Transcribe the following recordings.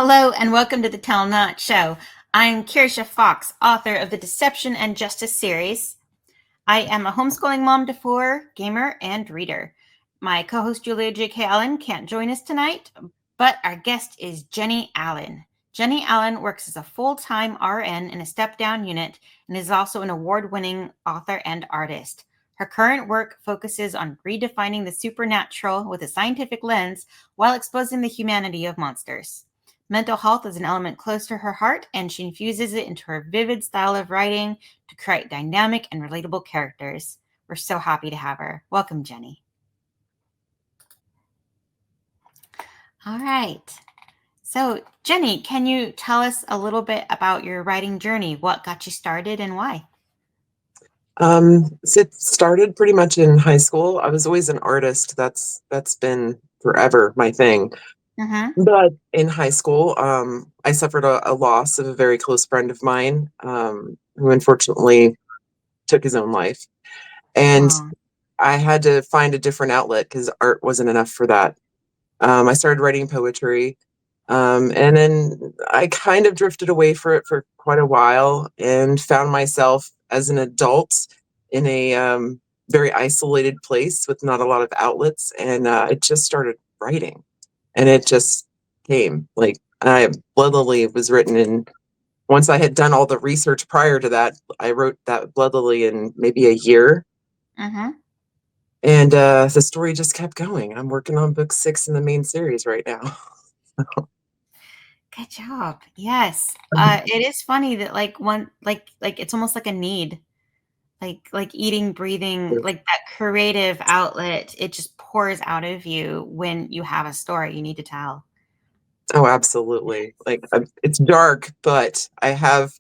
Hello and welcome to the Tell Not Show. I'm Kirsha Fox, author of the Deception and Justice series. I am a homeschooling mom to four, gamer, and reader. My co-host Julia J.K. Allen can't join us tonight, but our guest is Jenny Allen. Jenny Allen works as a full-time RN in a step-down unit and is also an award-winning author and artist. Her current work focuses on redefining the supernatural with a scientific lens while exposing the humanity of monsters. Mental health is an element close to her heart, and she infuses it into her vivid style of writing to create dynamic and relatable characters. We're so happy to have her. Welcome, Jenny. All right. So, Jenny, can you tell us a little bit about your writing journey? What got you started and why? So it started pretty much in high school. I was always an artist. That's been forever my thing. Mm-hmm. But in high school, I suffered a loss of a very close friend of mine, who unfortunately took his own life. And Oh. I had to find a different outlet because art wasn't enough for that. I started writing poetry, and then I kind of drifted away for it for quite a while and found myself as an adult in a very isolated place with not a lot of outlets. And I just started writing, and it just came like Blood Lily was written in. Once I had done all the research prior to that, I wrote that Blood Lily in maybe a year. Mm-hmm. And the story just kept going. I'm working on book 6 in the main series right now. Good job. Yes. It is funny that like it's almost like a need. Like eating, breathing, like that creative outlet, it just pours out of you when you have a story you need to tell. Oh, absolutely. Like it's dark, but I have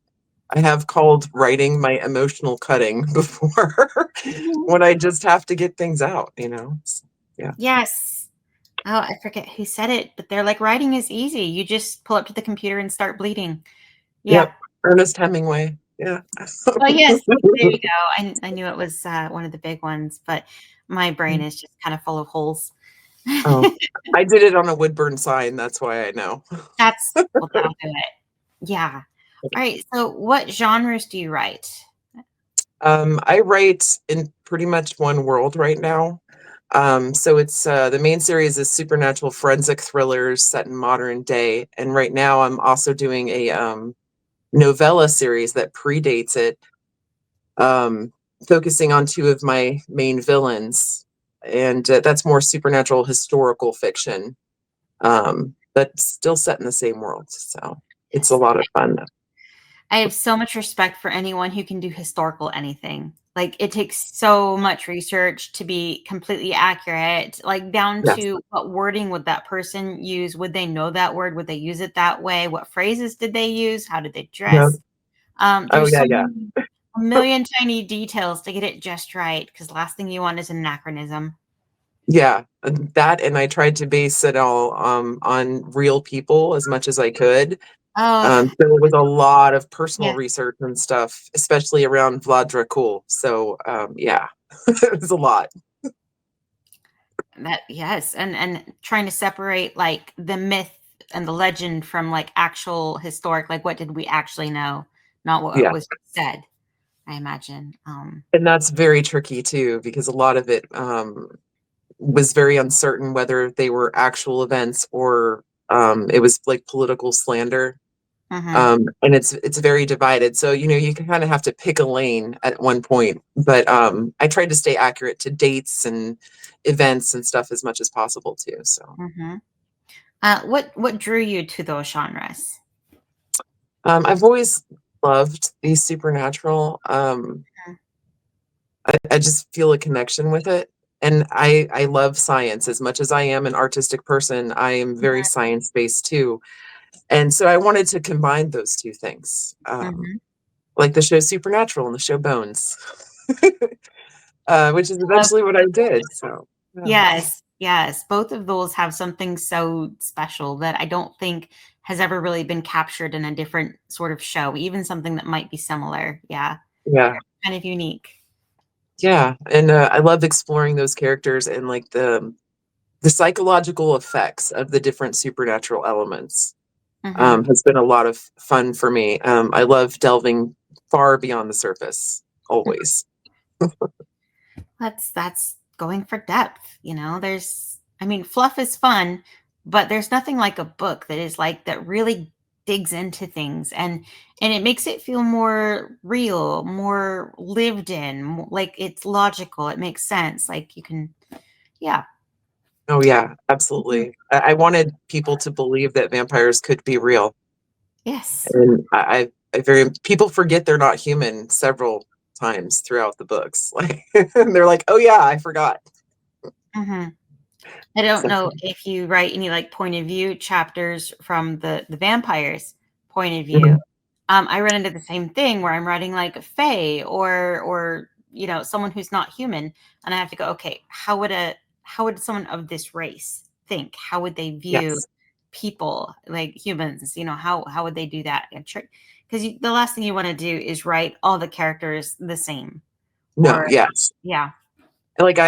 called writing my emotional cutting before Mhm. when I just have to get things out, yeah. Yes. Oh, I forget who said it, but they're like, writing is easy. You just pull up to the computer and start bleeding. Yeah. Yep. Ernest Hemingway. Yeah. Oh, yes. There you go. I knew it was one of the big ones, but my brain is just kind of full of holes. Oh, I did it on a wood burn sign. That's why I know. Well, that'll do it. Yeah. All right. So, what genres do you write? I write in pretty much one world right now. So it's the main series is supernatural forensic thrillers set in modern day, and right now I'm also doing a novella series that predates it, um, focusing on two of my main villains, and that's more supernatural historical fiction, but still set in the same world. So it's a Yes. lot of fun. I have so much respect for anyone who can do historical anything. Like, it takes so much research to be completely accurate, like down Yes. to what wording would that person use? Would they know that word? Would they use it that way? What phrases did they use? How did they Yeah. dress? Oh There's yeah, so yeah. many, a million tiny details to get it just right. Because last thing you want is an anachronism. Yeah, that, and I tried to base it all on real people as much as I could. Oh, So it was a lot of personal yes, research and stuff, especially around Vlad Dracul. So yeah, it was a lot. yes, and trying to separate like the myth and the legend from like actual historic, like what did we actually know, not what Yeah, was said. I imagine. and that's very tricky too because a lot of it was very uncertain whether they were actual events or it was like political slander. Mhm. And it's very divided. So you kind of have to pick a lane at one point. But I tried to stay accurate to dates and events and stuff as much as possible too. So Mhm. What drew you to those genres? I've always loved the supernatural. Mhm. I just feel a connection with it. And I love science as much as I am an artistic person. I am very science based too. And so I wanted to combine those two things, Mhm. like the show Supernatural and the show Bones. Which is Love eventually what I did. those. So yeah, Yes, yes. Both of those have something so special that I don't think has ever really been captured in a different sort of show, even something that might be similar. Yeah, yeah, kind of unique. yeah. And I love exploring those characters and like the psychological effects of the different supernatural elements. Mm-hmm. has been a lot of fun for me. I love delving far beyond the surface, always. That's going for depth, you know. There's I mean, fluff is fun, but there's nothing like a book that is like that really digs into things and it makes it feel more real, more lived in, like it's logical, it makes sense. Like you can yeah. Oh yeah, Mhm. absolutely. I wanted people to believe that vampires could be real, Yes. and I very people forget they're not human several times throughout the books. Like, and they're like, "Oh yeah, I forgot." Mhm. I don't So, know if you write any like point of view chapters from the vampires' point of view. mhm. I run into the same thing where I'm writing like a fae or you know someone who's not human, and I have to go, okay, how would someone of this race think? How would they view Yes. people like humans? You know, how would they do that? Because the last thing you want to do is write all the characters the same, No. or Yes. yeah. Like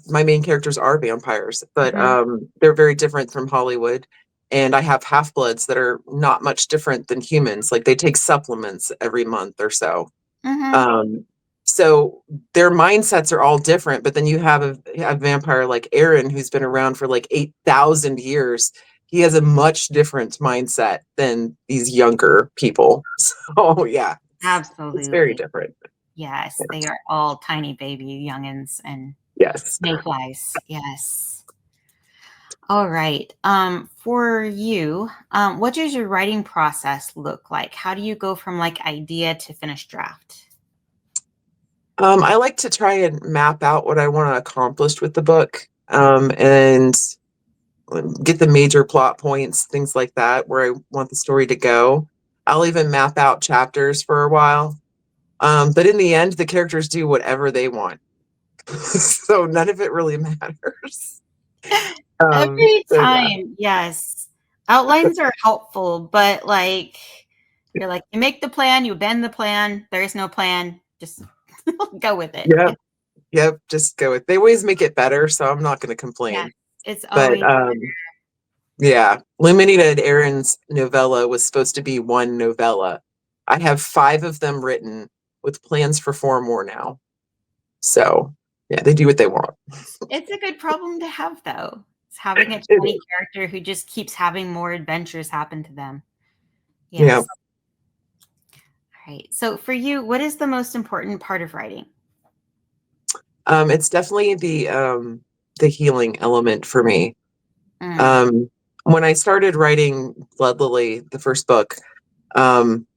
my main characters are vampires, but Hmm. they're very different from Hollywood. And I have half bloods that are not much different than humans. Like they take supplements every month or so. Hmm. Um, so their mindsets are all different. But then you have a vampire like Aaron, who's been around for like 8,000 years. He has a much different mindset than these younger people. So yeah, it's very Absolutely. different. Yes, they are all tiny baby youngins and Yes. mayflies. Yes. All right. For you, what does your writing process look like? How do you go from like idea to finished draft? I like to try and map out what I want to accomplish with the book, and get the major plot points, things like that, where I want the story to go. I'll even map out chapters for a while. But in the end, the characters do whatever they want. So none of it really matters. Every So yeah. time, yes. Outlines are helpful, but like you're like you make the plan, you bend the plan. There is no plan. Just go with it. Yeah. Yep. Yep. Just go with they always make it better, so I'm not gonna Yes. complain. It's But always yeah, Luminita and Aaron's novella was supposed to be one novella. I have 5 of them written with plans for 4 more now. So, yeah, they do what they want. it's a good problem to have though. It's having a It tiny is. character who just keeps having more adventures happen to them. Yeah. Yes. All right. So for you, what is the most important part of writing? It's definitely the healing element for me. Mm, Um, when I started writing Blood Lily, the first book, um,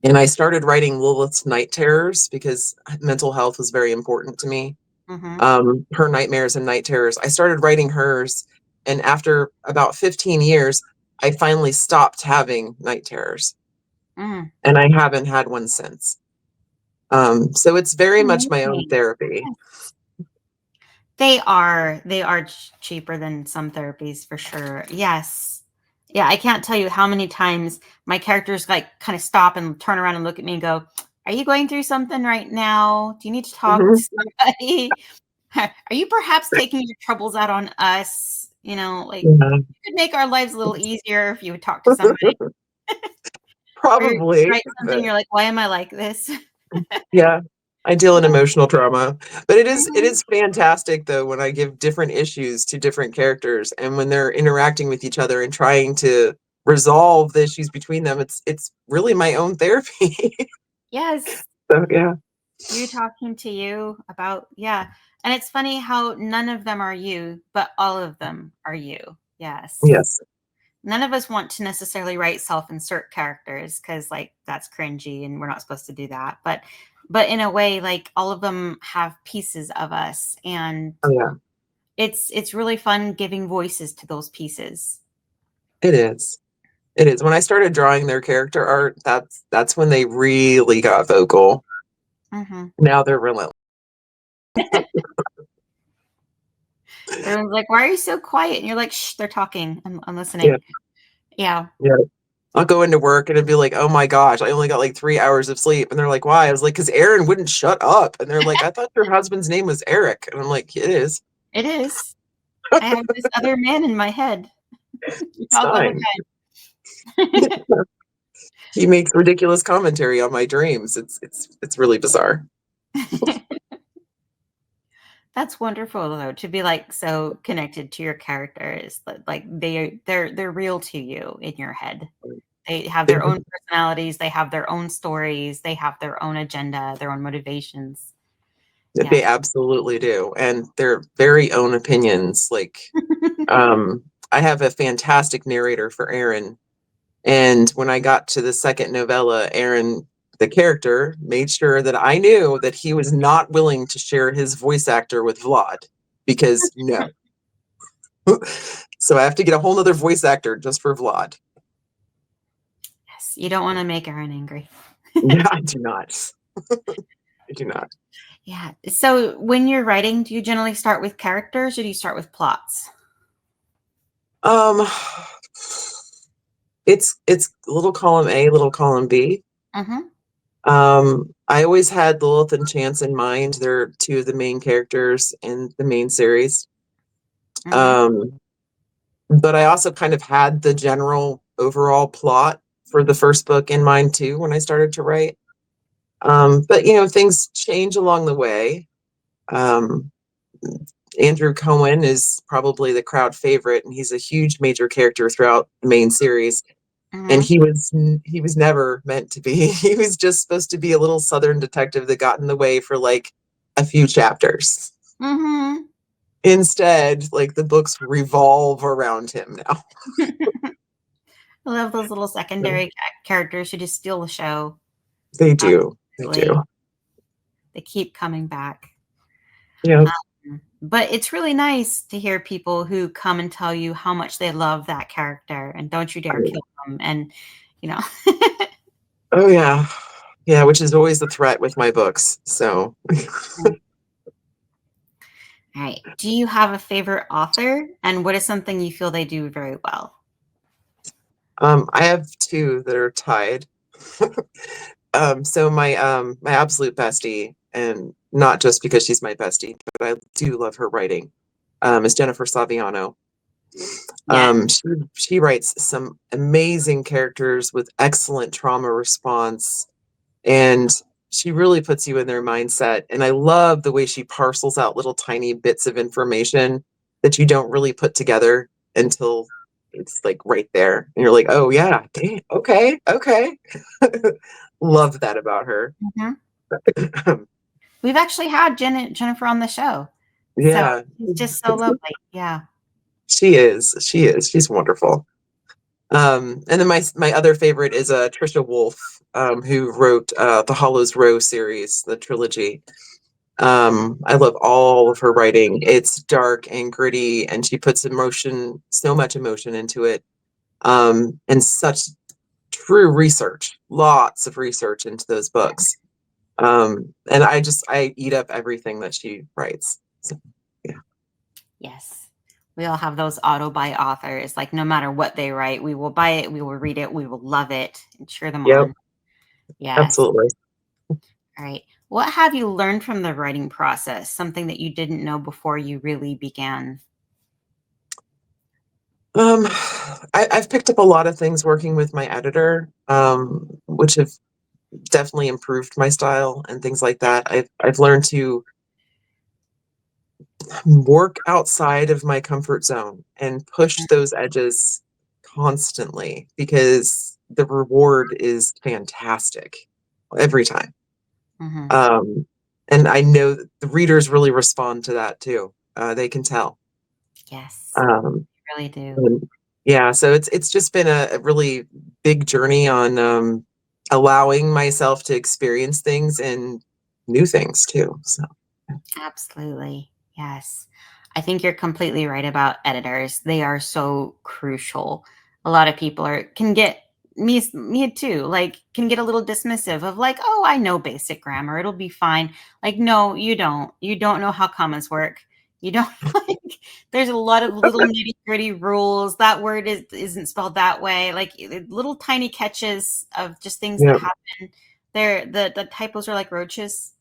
and I started writing Lilith's night terrors because mental health was very important to me. mhm, Her nightmares and night terrors. I started writing hers, and after about 15 years, I finally stopped having night terrors, mm. and I haven't had one since. So it's very much my own Amazing. therapy. They are cheaper than some therapies for sure. Yes. Yeah, I can't tell you how many times my characters like kind of stop and turn around and look at me and go, "Are you going through something right now? Do you need to talk to Mhm. somebody? Are you perhaps taking your troubles out on us? You know, like Yeah. it could make our lives a little easier if you would talk to somebody." Or you Probably, write something, but you're like, "Why am I like this?" yeah, I deal in Yeah. emotional trauma. But it Mhm. is fantastic though when I give different issues to different characters and when they're interacting with each other and trying to resolve the issues between them, it's really my own therapy. Yes. So yeah. You talking to you about yeah. And it's funny how none of them are you, but all of them are you. Yes. Yes. None of us want to necessarily write self-insert characters because like that's cringy and we're not supposed to do that. But in a way, like all of them have pieces of us and Oh yeah. it's really fun giving voices to those pieces. It is. It is. When I started drawing their character art, that's when they really got vocal. Mhm. Now they're relentless. Everyone's like, "Why are you so quiet?" And you're like, "Shh, they're talking. I'm Yeah. listening." Yeah. Yeah. I'll go into work and it'd be like, oh my gosh, I only got like 3 hours of sleep. And they're like, why? I was like, because Aaron wouldn't shut up. And they're like, I thought your husband's name was Eric. And I'm like, it is. It is. I have this other man in my head. We It's talk all the fine. time. He makes ridiculous commentary on my dreams. It's really bizarre. That's wonderful though, to be like so connected to your characters, like they're real to you in your head. They have their own personalities, they have their own stories, they have their own agenda, their own motivations. They Yes. absolutely do, and their very own opinions. Like, I have a fantastic narrator for Aaron, and when I got to the second novella, Aaron, the character, made sure that I knew that he was not willing to share his voice actor with Vlad, because no. So I have to get a whole other voice actor just for Vlad. Yes, you don't want to make Aaron angry. Yeah, I do not. I do not. Yeah. So when you're writing, do you generally start with characters or do you start with plots? Um, it's little column A, little column B. Mm-hmm. I always had Lilith and Chance in mind. They're two of the main characters in the main series. Mm-hmm. Um, but I also kind of had the general overall plot for the first book in mind too when I started to write. But things change along the way. Um, Andrew Cohen is probably the crowd favorite, and he's a huge major character throughout the main series. And Mm-hmm. he was never meant to be. He was just supposed to be a little southern detective that got in the way for like a few chapters. Mm-hmm. Instead, like the books revolve around him now. I love those little secondary characters who just steal the show. They do. They Absolutely. do. They keep coming back. Yeah. But it's really nice to hear people who come and tell you how much they love that character and don't you dare kill them. And, you know, Oh yeah. Yeah, which is always the threat with my books. So all right. Do you have a favorite author? And what is something you feel they do very well? I have two that are tied. So my absolute bestie, and not just because she's my bestie, but I do love her writing, is Jennifer Saviano. Yeah. She writes some amazing characters with excellent trauma response, and she really puts you in their mindset. And I love the way she parcels out little tiny bits of information that you don't really put together until it's like right there, and you're like, oh yeah, dang, okay, okay. Love that about her. Mhm. We've actually had Jennifer on the show. So Yeah, it's just so lovely. Yeah. she is. She is. She's wonderful. And then my other favorite is Trisha Wolfe, who wrote the Hollows Row series, the trilogy. I love all of her writing. It's dark and gritty, and she puts emotion, so much emotion into it, and such true research, lots of research into those books. And I eat up everything that she writes. So, yeah. Yes. We all have those auto buy authors. Like no matter what they write, we will buy it, we will read it, we will love it and cheer them Yep. on. Yes. Absolutely. All right. What have you learned from the writing process? Something that you didn't know before you really began? Um, I've picked up a lot of things working with my editor, which have definitely improved my style and things like that. I've learned to work outside of my comfort zone and push those edges constantly, because the reward is fantastic every time. Mm-hmm. Um, and I know that the readers really respond to that too. They can tell. Yes, Um, you really do. and yeah, so it's just been a really big journey on allowing myself to experience things and new things too. So Absolutely. Yes. I think you're completely right about editors. They are so crucial. A lot of people are can get me too, like can get a little dismissive of like, "Oh, I know basic grammar. It'll be fine." Like, no, you don't. You don't know how commas work. You don't like there's a lot of little nitty-gritty rules. That word isn't spelled that way. Like little tiny catches of just things that yeah. happen. The typos are like roaches,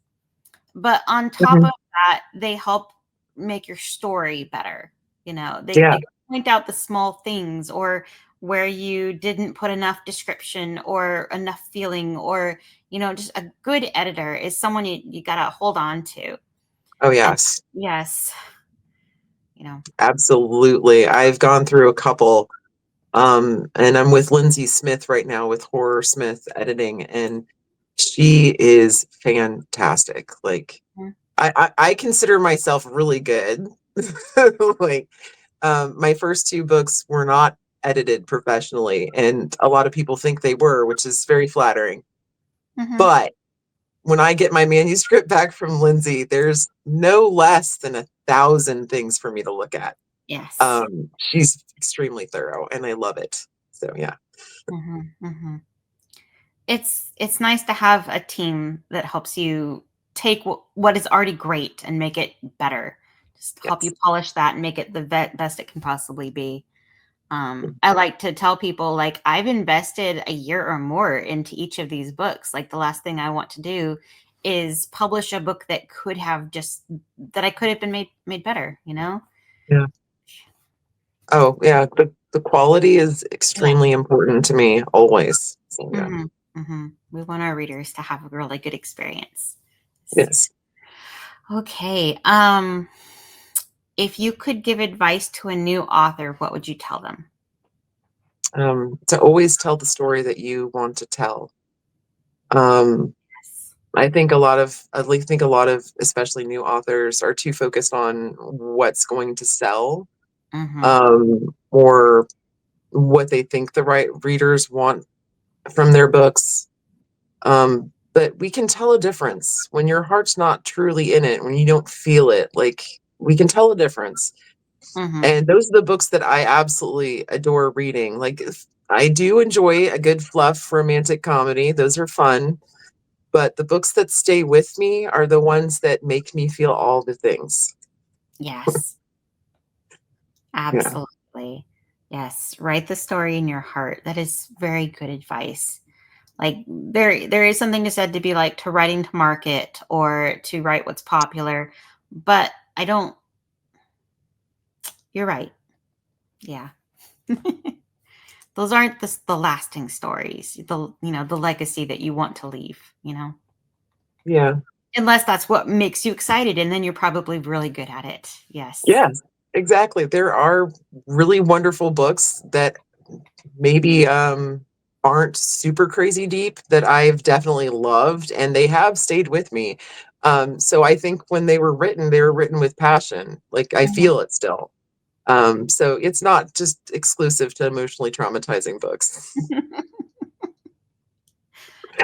but on top Mhm. of that, they help make your story better. You know, Yeah. they point out the small things or where you didn't put enough description or enough feeling, or just a good editor is someone you gotta hold on to. Oh, And yes. yes, you know. Absolutely. I've gone through a couple, and I'm with Lindsay Smith right now with Horror Smith Editing, and she is fantastic. Like, Mhm. I consider myself really good. Like, my first two books were not edited professionally, and a lot of people think they were, which is very flattering. Mhm. But when I get my manuscript back from Lindsay, there's no less than 1,000 things for me to look at. Yes. She's extremely thorough, and I love it. So yeah, Mhm. Mhm. It's nice to have a team that helps you take what is already great and make it better. Just help you yes, polish that and make it the best it can possibly be. I like to tell people, like, I've invested a year or more into each of these books. Like, the last thing I want to do is publish a book that could have just that I could have been made better, you know? yeah. Oh yeah, the quality is Yeah. extremely important to me always. So yeah, Mhm. Mhm. We want our readers to have a really good experience. yes. Okay. If you could give advice to a new author, what would you tell them? To always tell the story that you want to tell. Um, Yes. I think a lot of especially new authors are too focused on what's going to sell, Mhm. or what they think the right readers want from their books. But we can tell a difference when your heart's not truly in it, when you don't feel it. Like, we can tell a difference. Mhm. And those are the books that I absolutely adore reading. Like, I do enjoy a good fluff romantic comedy, those are fun. But the books that stay with me are the ones that make me feel all the things. Yes. Yeah. Absolutely. Yes. Write the story in your heart. That is very good advice. Like, there is something to said to be like to writing to market or to write what's popular, but I don't. You're right. Yeah. Those aren't the lasting stories. The legacy that you want to leave. Yeah. Unless that's what makes you excited, and then you're probably really good at it. Yes. Yes, exactly. There are really wonderful books that maybe aren't super crazy deep that I've definitely loved, and they have stayed with me. So I think when they were written with passion. Like, I Mhm. feel it still. So it's not just exclusive to emotionally traumatizing books.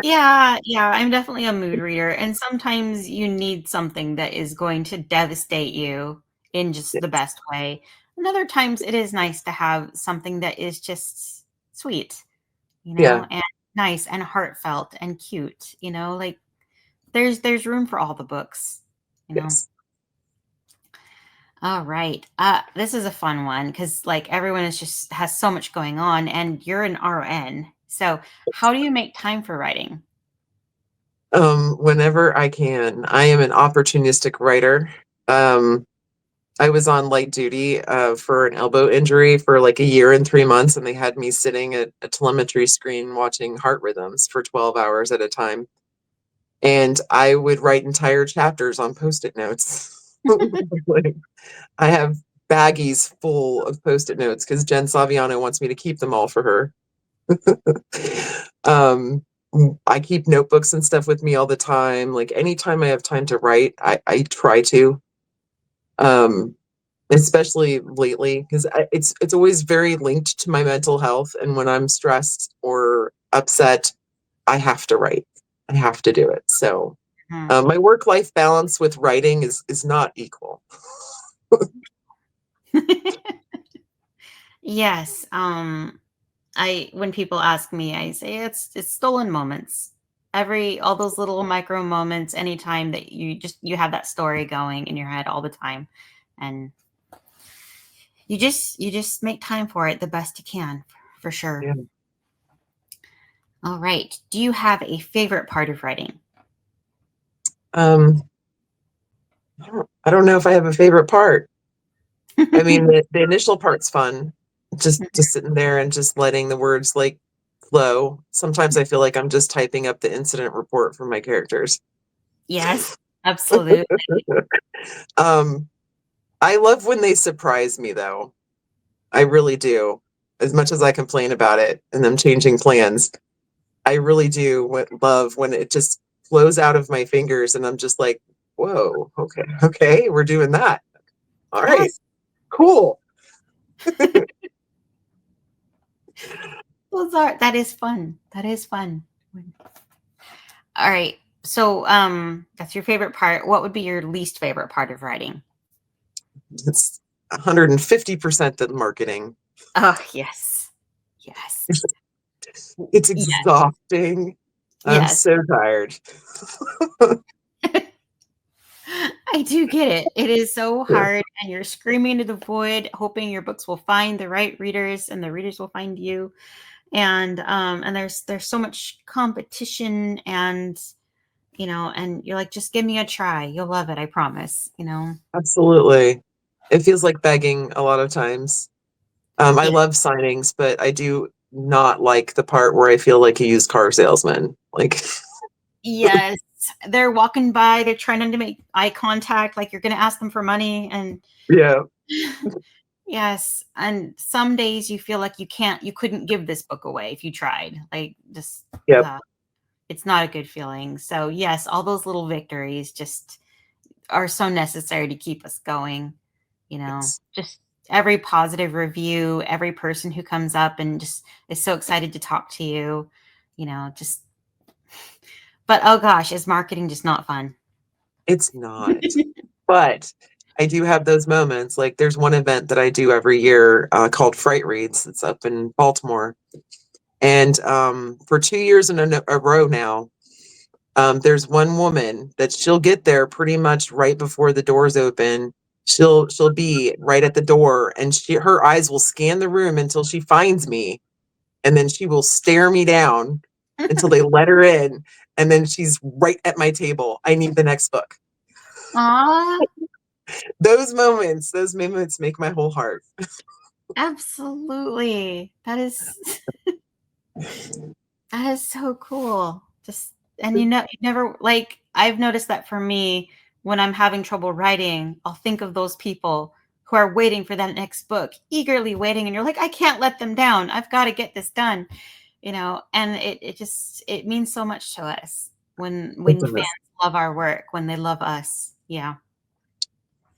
Yeah, yeah, I'm definitely a mood reader, and sometimes you need something that is going to devastate you in just the Yes. best way. And other times it is nice to have something that is just sweet, Yeah. and nice and heartfelt and cute, like there's room for all the books, you know. Yes. All right. This is a fun one because like everyone is just has so much going on and you're an RN. So how do you make time for writing? Whenever I can. I am an opportunistic writer. Um, I was on light duty for an elbow injury for like a year and 3 months, and they had me sitting at a telemetry screen watching heart rhythms for 12 hours at a time. And I would write entire chapters on Post-it notes. Like, I have baggies full of Post-it notes because Jen Saviano wants me to keep them all for her. um, I keep notebooks and stuff with me all the time. Like, anytime I have time to write, I try to. Um, Especially lately, because it's always very linked to my mental health, and when I'm stressed or upset, I have to write. I have to do it. So, Mhm. my work-life balance with writing is not equal. Yes. I when people ask me, I say it's stolen moments. All those little micro moments, anytime that you have that story going in your head all the time. And you just make time for it the best you can, for sure. Yeah. All right. Do you have a favorite part of writing? Um, I don't know if I have a favorite part. I mean, the initial part's fun. just sitting there and just letting the words like flow. Sometimes I feel like I'm just typing up the incident report for my characters. Yes, absolutely. Um, I love when they surprise me though. I really do. As much as I complain about it and them changing plans, I really do love when it just flows out of my fingers and I'm just like, whoa, okay, okay, we're doing that. All right, Yes, cool. that is fun. That is fun. All right. So, that's your favorite part. What would be your least favorite part of writing? It's 150% the marketing. Oh, yes. Yes. It's Yes. exhausting. I'm Yes. so tired. I do get it. It is so Yeah, hard, and you're screaming into the void, hoping your books will find the right readers, and the readers will find you. And there's so much competition, and and you're like, just give me a try. You'll love it. I promise. absolutely. It feels like begging a lot of times. I Yeah. love signings, but I do not like the part where I feel like a used car salesman. Like, Yes. They're walking by, they're trying not to make eye contact, like you're gonna ask them for money. And yeah, yes. And some days you feel like you couldn't give this book away if you tried. Like, just yep. uh, it's not a good feeling. So yes, all those little victories just are so necessary to keep us going. Yes. Just every positive review, every person who comes up and just is so excited to talk to you, just but oh gosh, is marketing just not fun? It's not. But I do have those moments. Like, there's one event that I do every year called Fright Reads. It's up in Baltimore. And for 2 years in a row now, there's one woman that she'll get there pretty much right before the doors open. She'll be right at the door, and her eyes will scan the room until she finds me, and then she will stare me down until they let her in, and then she's right at my table. I need the next book. Aw, Those moments make my whole heart. absolutely. That is so cool. Just and you never like I've noticed that for me when I'm having trouble writing, I'll think of those people who are waiting for that next book, eagerly waiting, and you're like, I can't let them down. I've got to get this done. And it means so much to us when It fans does. love our work, when they love us. Yeah.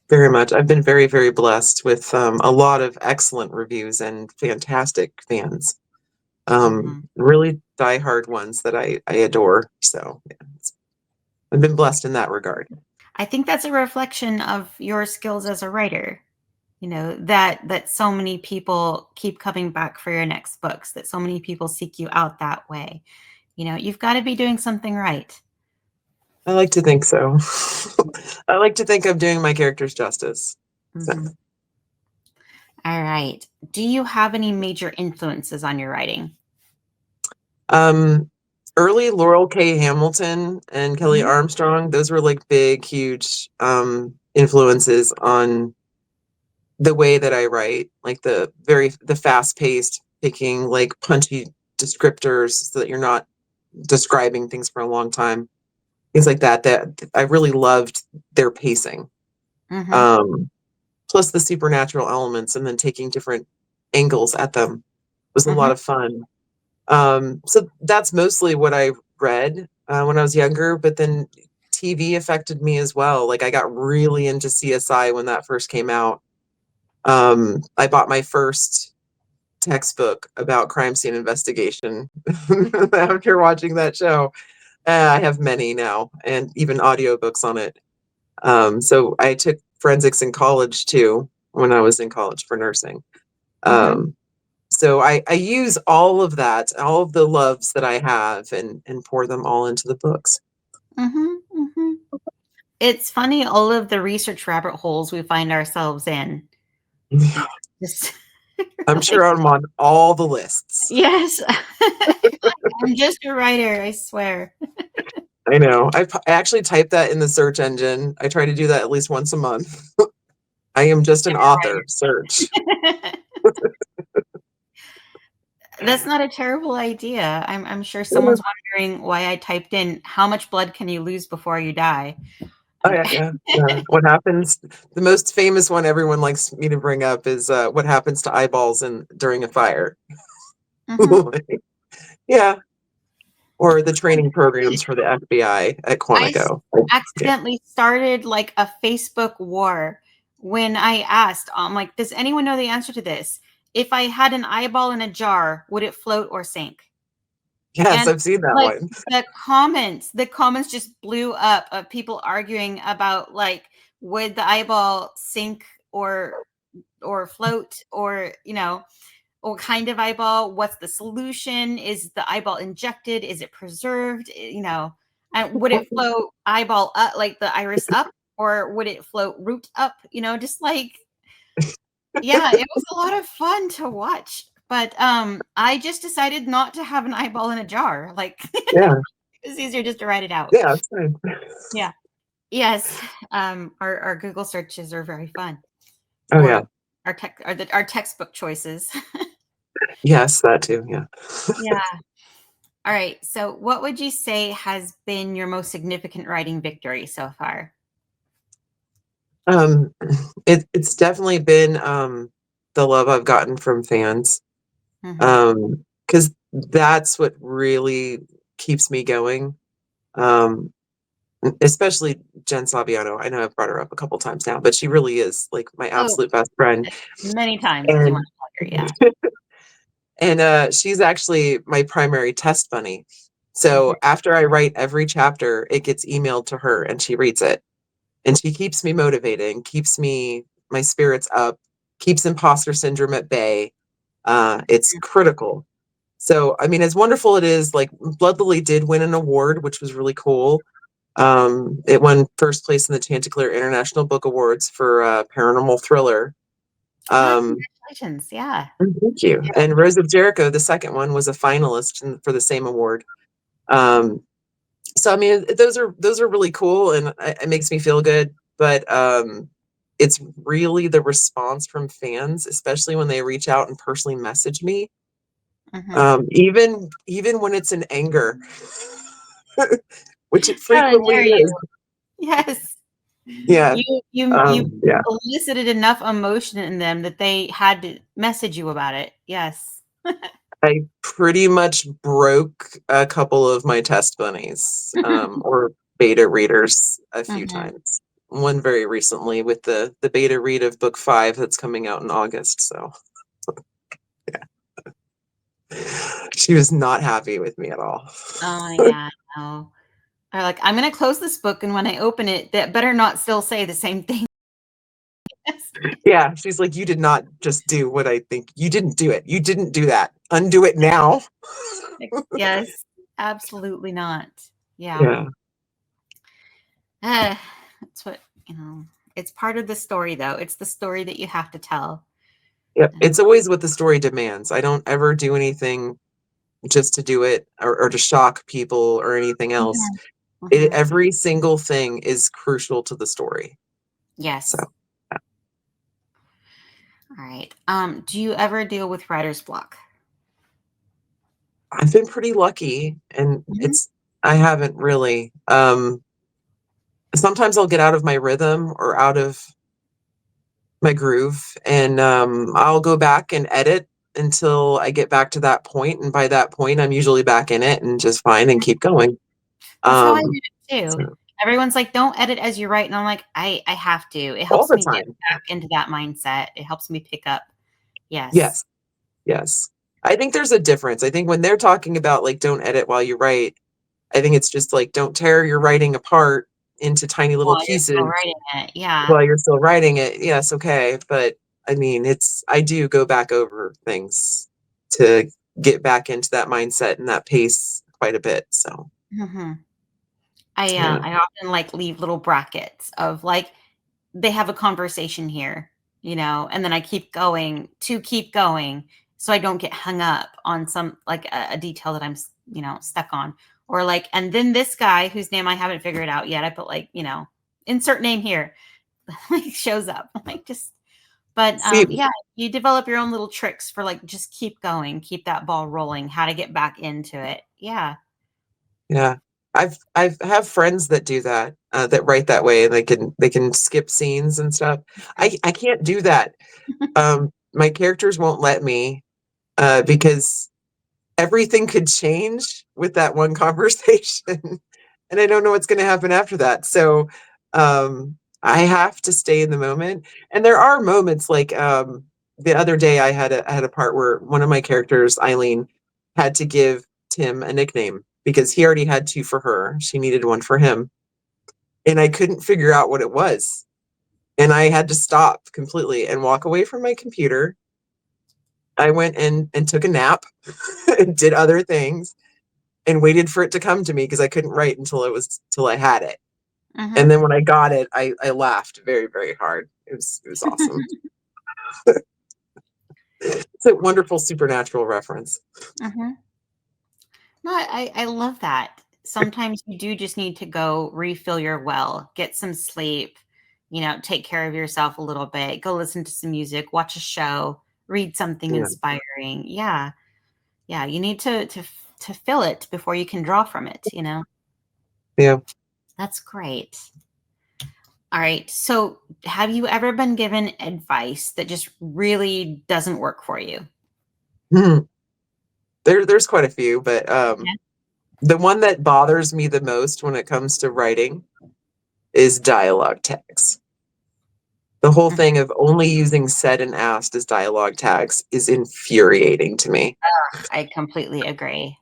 Very much. I've been very, very blessed with a lot of excellent reviews and fantastic fans. Mhm. Really diehard ones that I adore. So yeah, I've been blessed in that regard. I think that's a reflection of your skills as a writer. That so many people keep coming back for your next books, that so many people seek you out that way. You've got to be doing something right. I like to think so. I like to think I'm doing my characters justice. So, Mhm. All right. Do you have any major influences on your writing? um, early Laurel K. Hamilton and Kelly Mhm. Armstrong, those were like big, huge influences on the way that I write, like the fast paced, picking like punchy descriptors so that you're not describing things for a long time, things like that. That I really loved their pacing. Mhm. Um, Plus the supernatural elements, and then taking different angles at them was a lot Mhm. of fun. So that's mostly what I read when I was younger, but then TV affected me as well. Like, I got really into CSI when that first came out. I bought my first textbook about crime scene investigation after watching that show. I have many now, and even audiobooks on it. So I took forensics in college too when I was in college for nursing. Mhm. Um, so I use all of that, all of the loves that I have, and pour them all into the books. Mhm. Mhm. It's funny all of the research rabbit holes we find ourselves in. It's just I'm like, sure I'm on all the lists. yes. I'm just a writer, I swear. I know. I actually type that in the search engine. I try to do that at least once a month. I am just an author. Search. That's not a terrible idea. I'm sure Yeah. someone's wondering why I typed in how much blood can you lose before you die? Oh yeah, yeah, yeah. What happens? The most famous one everyone likes me to bring up is what happens to eyeballs in during a fire. Mhm. Yeah, or the training programs for the FBI at I Quantico. Yeah, accidentally started like a Facebook war when I asked, I'm like, does anyone know the answer to this? If I had an eyeball in a jar, would it float or sink? yes, And I've seen that like one. the comments just blew up of people arguing about like, would the eyeball sink or float, or what kind of eyeball, what's the solution, is the eyeball injected, is it preserved, and would it float eyeball up, like the iris up, or would it float root up, just like, yeah, it was a lot of fun to watch, but I just decided not to have an eyeball in a jar, like Yeah, it's easier just to write it out. yeah, it's fine. Yeah. Yes. Our Google searches are very fun, Oh yeah, or our textbook choices. yes, that too. Yeah. Yeah. All right. So, what would you say has been your most significant writing victory so far? Um, it's definitely been the love I've gotten from fans. Hmm. Because that's what really keeps me going. Um, especially Jen Saviano. I know I've brought her up a couple times now, but she really is like my Oh, absolute best friend. many times if you want And to plug her. Yeah. she's actually my primary test bunny. Hmm. So after I write every chapter, it gets emailed to her and she reads it. And she keeps me motivated and keeps me my spirits up, keeps imposter syndrome at bay. It's critical. So, I mean, as wonderful it is, like Blood Lily did win an award, which was really cool. It won first place in the Chanticleer International Book Awards for paranormal thriller. Ah, Um, congratulations. Yeah. Thank you. And Rose of Jericho, the second one, was a finalist for the same award. Um, so, I mean, those are really cool, and it makes me feel good. But it's really the response from fans, especially when they reach out and personally message me. Hmm. Even when it's in anger, which it How frequently dare is. you? Yes. Yeah. You Yeah. elicited enough emotion in them that they had to message you about it. Yes. I pretty much broke a couple of my test bunnies, or beta readers a few Hmm. times. One very recently with the beta read of book 5 that's coming out in August. So she was not happy with me at all. Oh yeah, I know. Or like, I'm gonna close this book, and when I open it, that better not still say the same thing. Yeah, she's like, you did not just do what I think you didn't do it. You didn't do that. Undo it now. Yes, absolutely not. Yeah. Yeah. Uh, that's what, it's part of the story, though. It's the story that you have to tell. Yep. It's always what the story demands. I don't ever do anything just to do it or to shock people or anything else. Mhm, mhm. Every single thing is crucial to the story. So Yes. All right. Do you ever deal with writer's block? I've been pretty lucky and Mhm. I haven't really. Sometimes I'll get out of my rhythm or out of my groove and I'll go back and edit until I get back to that point. And by that point, I'm usually back in it and just fine and keep going. That's how I do Um, it too. so Everyone's like, "Don't edit as you write," and I'm like, "I have to. It all helps the me get time. back into that mindset. It helps me pick up." Yes. Yes. Yes. I think there's a difference. I think when they're talking about like don't edit while you write, I think it's just like don't tear your writing apart into tiny little While you're still pieces writing it. Yeah. while you're still writing it. Yes, okay. But I mean, I do go back over things to get back into that mindset and that pace quite a bit. So, Mhm. yeah. I often, like, leave little brackets of, like, they have a conversation here, and then I keep going, so I don't get hung up on some, like, a detail that I'm stuck on, or, like, and then this guy whose name I haven't figured out yet, I put, like, insert name here, like, shows up. I'm like, just But See, yeah, you develop your own little tricks for like just keep going, keep that ball rolling, how to get back into it. Yeah. yeah, I've have friends that do that, that write that way, and they can skip scenes and stuff. I can't do that. My characters won't let me, because everything could change with that one conversation, and I don't know what's going to happen after that. So, I have to stay in the moment. And there are moments like, the other day I had a part where one of my characters, Eileen, had to give Tim a nickname because he already had two for her. She needed one for him, and I couldn't figure out what it was. And I had to stop completely and walk away from my computer. I went and took a nap and did other things and waited for it to come to me because I couldn't write till I had it. And Mm-hmm. then when I got it, I laughed very, very hard. It was awesome. It's a wonderful supernatural reference. Mm-hmm. No, I love that. Sometimes you do just need to go refill your well, get some sleep, take care of yourself a little bit, go listen to some music, watch a show, read something Yeah. inspiring. Yeah. Yeah. You need to fill it before you can draw from it. Yeah. That's great. All right. So, have you ever been given advice that just really doesn't work for you? Hmm. There's quite a few, but Yeah. the one that bothers me the most when it comes to writing is dialogue tags. The whole Mhm. thing of only using said and asked as dialogue tags is infuriating to me. I completely agree.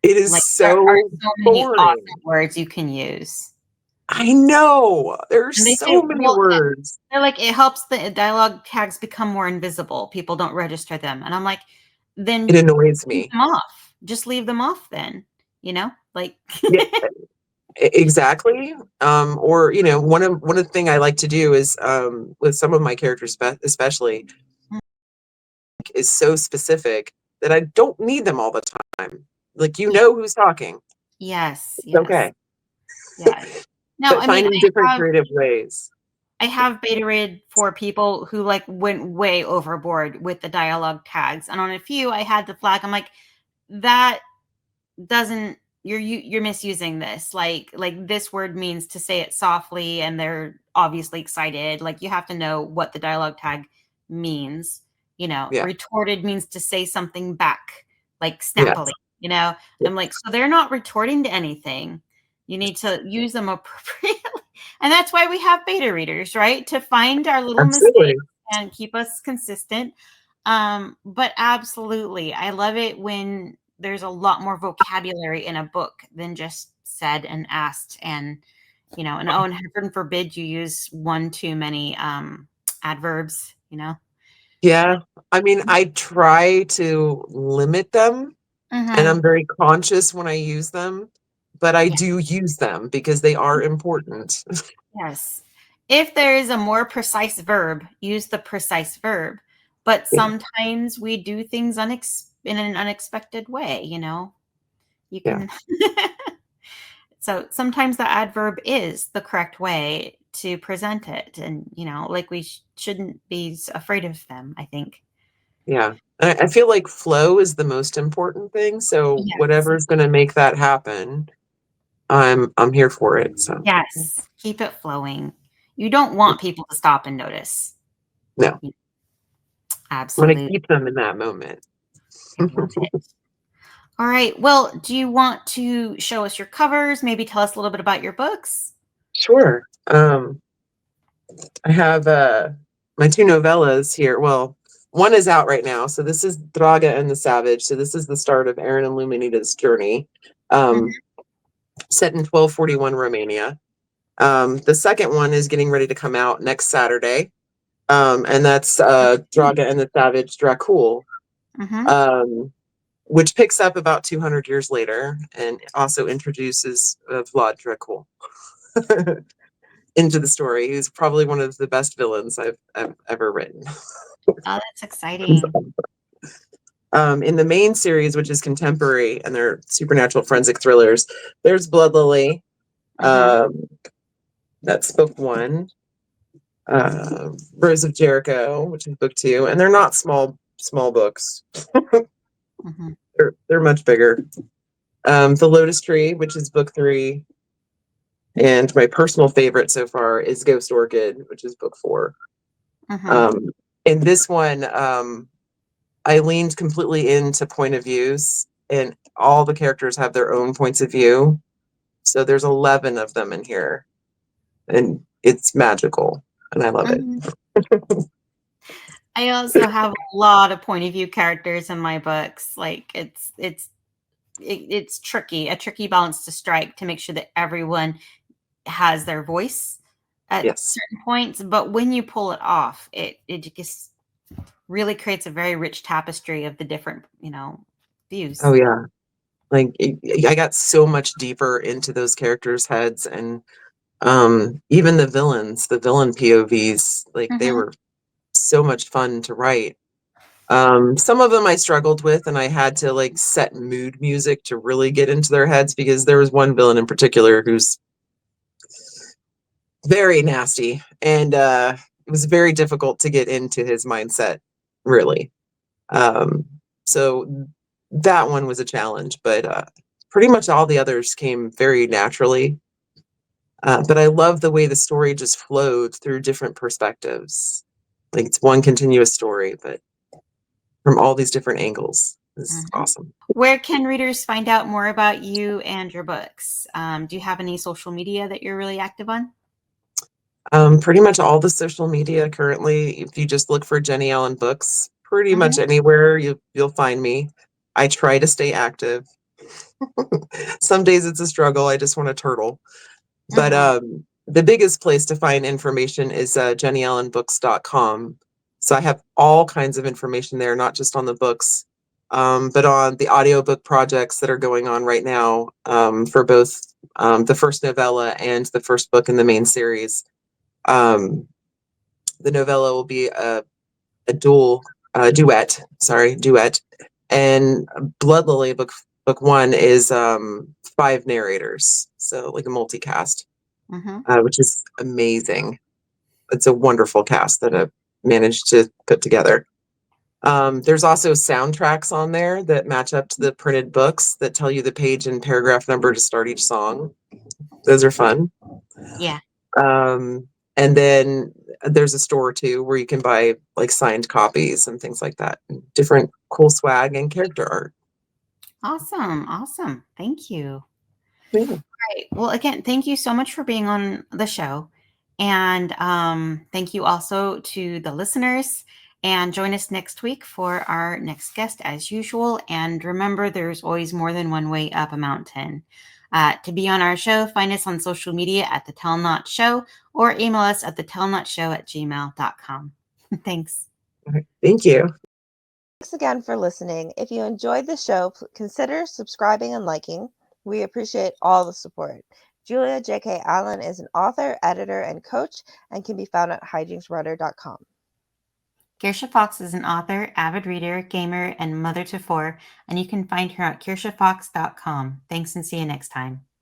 It is Like, there are so so many boring. awesome words you can use. I know. There are And they say, so many well, words. they're like, it helps the dialogue tags become more invisible. People don't register them. And I'm like, It then annoys leave me. them off. Just leave them off then, like, Yeah, exactly. Or one of the thing I like to do is, with some of my characters, especially, is so specific that I don't need them all the time. Like, yeah, who's talking. yes, It's yes, okay. yes. Now, But I mean, finding different creative ways. I have beta read for people who like went way overboard with the dialogue tags. And on a few I had to flag. I'm like, that doesn't you're misusing this. Like this word means to say it softly and they're obviously excited. Like you have to know what the dialogue tag means. Yeah. Retorted means to say something back, like snappily, Yes. you know? Yeah. I'm like, so they're not retorting to anything. You need to use them appropriately. And that's why we have beta readers, right? To find our little Absolutely. mistakes and keep us consistent. But absolutely, I love it when there's a lot more vocabulary in a book than just said and asked. And oh, and heaven forbid you use one too many adverbs. Yeah. I mean, I try to limit them, and Mm-hmm. I'm very conscious when I use them, but I Yeah. do use them because they are important. Yes. If there is a more precise verb, use the precise verb. But Yeah. sometimes we do things in an unexpected way. You Yeah. can. So sometimes the adverb is the correct way to present it. And, like we shouldn't be afraid of them, I think. Yeah. And I feel like flow is the most important thing. So Yes. whatever's going to make that happen, I'm here for it. So Yes. Keep it flowing. You don't want people to stop and notice. no, I'm going to Absolutely. keep them in that moment. I love it. All right. Well, do you want to show us your covers? Maybe tell us a little bit about your books? Sure. I have my two novellas here. Well, one is out right now. So this is Draga and the Savage. So this is the start of Aaron and Luminita's journey, um, Mhm. set in 1241 Romania. The second one is getting ready to come out next Saturday. And that's Draga and the Savage Dracul, Mhm. um, which picks up about 200 years later and also introduces Vlad Dracul into the story. He's probably one of the best villains I've ever written. Oh, that's exciting. In the main series, which is contemporary and they're supernatural forensic thrillers, there's Blood Lily. Mhm. Um, that's book one. Rose of Jericho, which is book 2, and they're not small books. Mm-hmm. They're much bigger. The Lotus Tree, which is book 3, and my personal favorite so far is Ghost Orchid, which is book 4. Mm-hmm. In this one, I leaned completely into point of views, and all the characters have their own points of view. So there's 11 of them in here, and it's magical, and I love it. Mm-hmm. I also have a lot of point of view characters in my books. Like it's tricky, a tricky balance to strike to make sure that everyone has their voice at Yes. certain points. But when you pull it off, it just really creates a very rich tapestry of the different, views. Oh yeah. Like I got so much deeper into those characters' heads, and even the villain POVs, like they Mm-hmm. were so much fun to write. Some of them I struggled with, and I had to like set mood music to really get into their heads, because there was one villain in particular who's very nasty, and it was very difficult to get into his mindset, really. Um, so that one was a challenge, but pretty much all the others came very naturally. But I love the way the story just flowed through different perspectives. Like it's one continuous story, but from all these different angles. This is Mm-hmm. awesome. Where can readers find out more about you and your books? Do you have any social media that you're really active on? Pretty much all the social media currently. If you just look for Jenny Allen Books, pretty much Mm-hmm. anywhere you'll find me. I try to stay active. Some days it's a struggle. I just want to turtle. But Mm-hmm. the biggest place to find information is jennyallenbooks.com. So I have all kinds of information there, not just on the books, but on the audiobook projects that are going on right now, for both the first novella and the first book in the main series. Um, the novella will be a duet, and Blood Lily book 1 is 5 narrators, so like a multicast, Mm-hmm. which is amazing. It's a wonderful cast that I've managed to put together. There's also soundtracks on there that match up to the printed books that tell you the page and paragraph number to start each song. Those are fun. Yeah. Um, and then there's a store too where you can buy like signed copies and things like that. Different cool swag and character art. Awesome. Awesome. Thank you. Yeah. Right. Well, again, thank you so much for being on the show. And thank you also to the listeners. And join us next week for our next guest, as usual. And remember, there's always more than one way up a mountain. To be on our show, find us on social media at The Tell Not Show or email us at thetellnotshow@gmail.com. Thanks. All right. Thank you. Thanks again for listening. If you enjoyed the show, consider subscribing and liking. We appreciate all the support. Julia J.K. Allen is an author, editor, and coach and can be found at hijinksrudder.com. Kirsha Fox is an author, avid reader, gamer, and mother to 4, and you can find her at kirshafox.com. Thanks and see you next time.